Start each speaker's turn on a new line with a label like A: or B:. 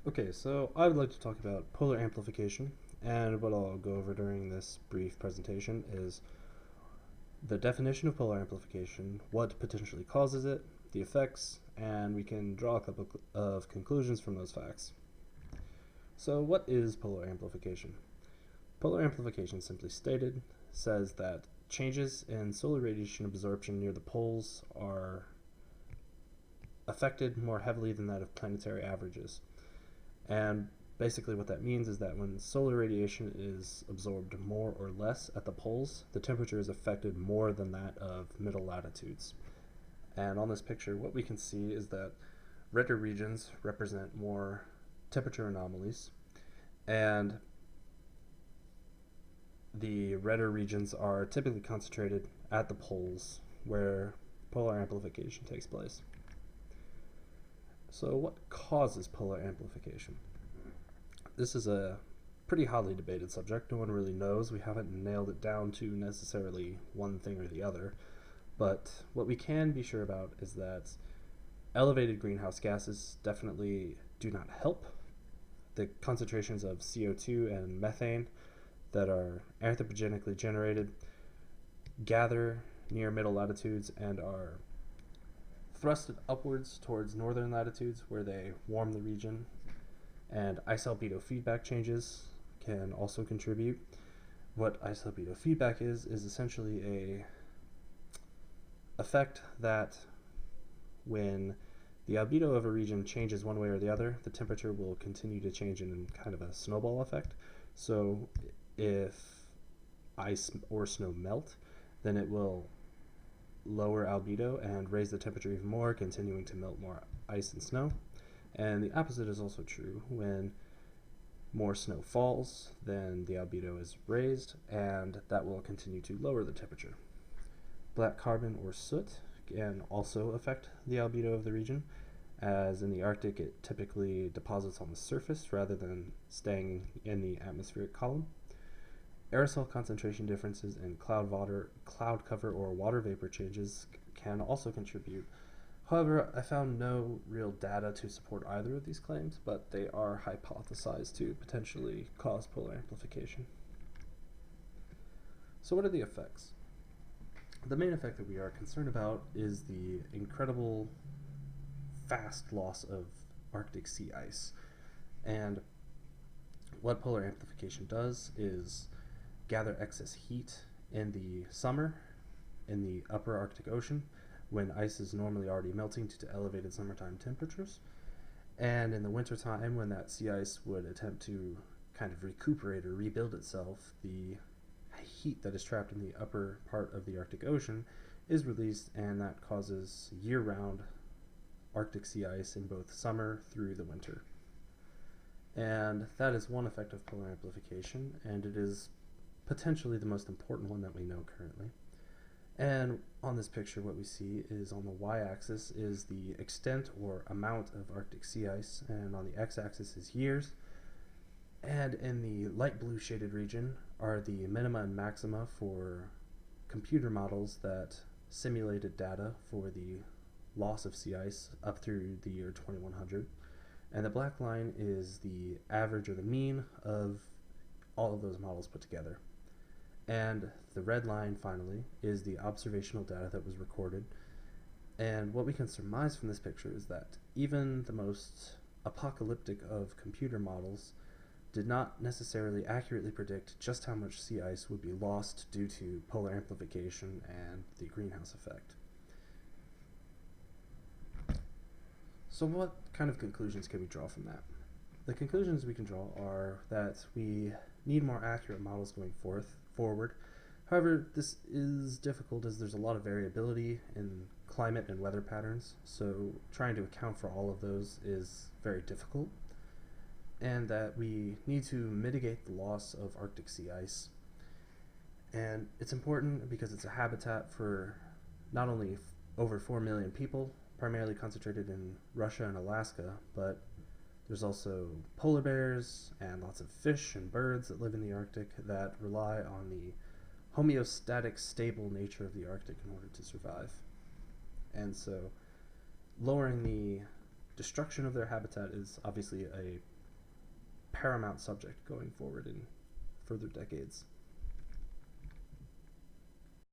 A: Okay, so I would like to talk about polar amplification, and what I'll go over during this brief presentation is the definition of polar amplification, what potentially causes it, the effects, and we can draw a couple of conclusions from those facts. So what is polar amplification? Polar amplification, simply stated, says that changes in solar radiation absorption near the poles are affected more heavily than that of planetary averages. And basically what that means is that when solar radiation is absorbed more or less at the poles, the temperature is affected more than that of middle latitudes. And on this picture, what we can see is that redder regions represent more temperature anomalies, and the redder regions are typically concentrated at the poles where polar amplification takes place. So what causes polar amplification? This is a pretty hotly debated subject. No one really knows. We haven't nailed it down to necessarily one thing or the other. But what we can be sure about is that elevated greenhouse gases definitely do not help. The concentrations of CO2 and methane that are anthropogenically generated gather near middle latitudes and are thrusted upwards towards northern latitudes where they warm the region, and ice albedo feedback changes can also contribute. What ice albedo feedback is essentially a effect that when the albedo of a region changes one way or the other, the temperature will continue to change in kind of a snowball effect. So if ice or snow melt, then it will lower albedo and raise the temperature even more, continuing to melt more ice and snow. And the opposite is also true. When more snow falls, then the albedo is raised, and that will continue to lower the temperature. Black carbon or soot can also affect the albedo of the region, as in the Arctic it typically deposits on the surface rather than staying in the atmospheric column. Aerosol concentration differences in cloud cover, or water vapor changes can also contribute. However, I found no real data to support either of these claims, but they are hypothesized to potentially cause polar amplification. So what are the effects? The main effect that we are concerned about is the incredible fast loss of Arctic sea ice. And what polar amplification does is gather excess heat in the summer in the upper Arctic Ocean, when ice is normally already melting due to elevated summertime temperatures, and in the wintertime when that sea ice would attempt to kind of recuperate or rebuild itself, the heat that is trapped in the upper part of the Arctic Ocean is released, and that causes year-round Arctic sea ice in both summer through the winter. And that is one effect of polar amplification, and it is potentially the most important one that we know currently. And on this picture, what we see is on the y-axis is the extent or amount of Arctic sea ice, and on the x-axis is years. And in the light blue shaded region are the minima and maxima for computer models that simulated data for the loss of sea ice up through the year 2100. And the black line is the average or the mean of all of those models put together. And the red line, finally, is the observational data that was recorded. And what we can surmise from this picture is that even the most apocalyptic of computer models did not necessarily accurately predict just how much sea ice would be lost due to polar amplification and the greenhouse effect. So what kind of conclusions can we draw from that? The conclusions we can draw are that we need more accurate models going forward. However, this is difficult as there's a lot of variability in climate and weather patterns, so trying to account for all of those is very difficult, and that we need to mitigate the loss of Arctic sea ice. And it's important because it's a habitat for not only over 4 million people, primarily concentrated in Russia and Alaska, but there's also polar bears and lots of fish and birds that live in the Arctic that rely on the homeostatic, stable nature of the Arctic in order to survive. And so lowering the destruction of their habitat is obviously a paramount subject going forward in further decades.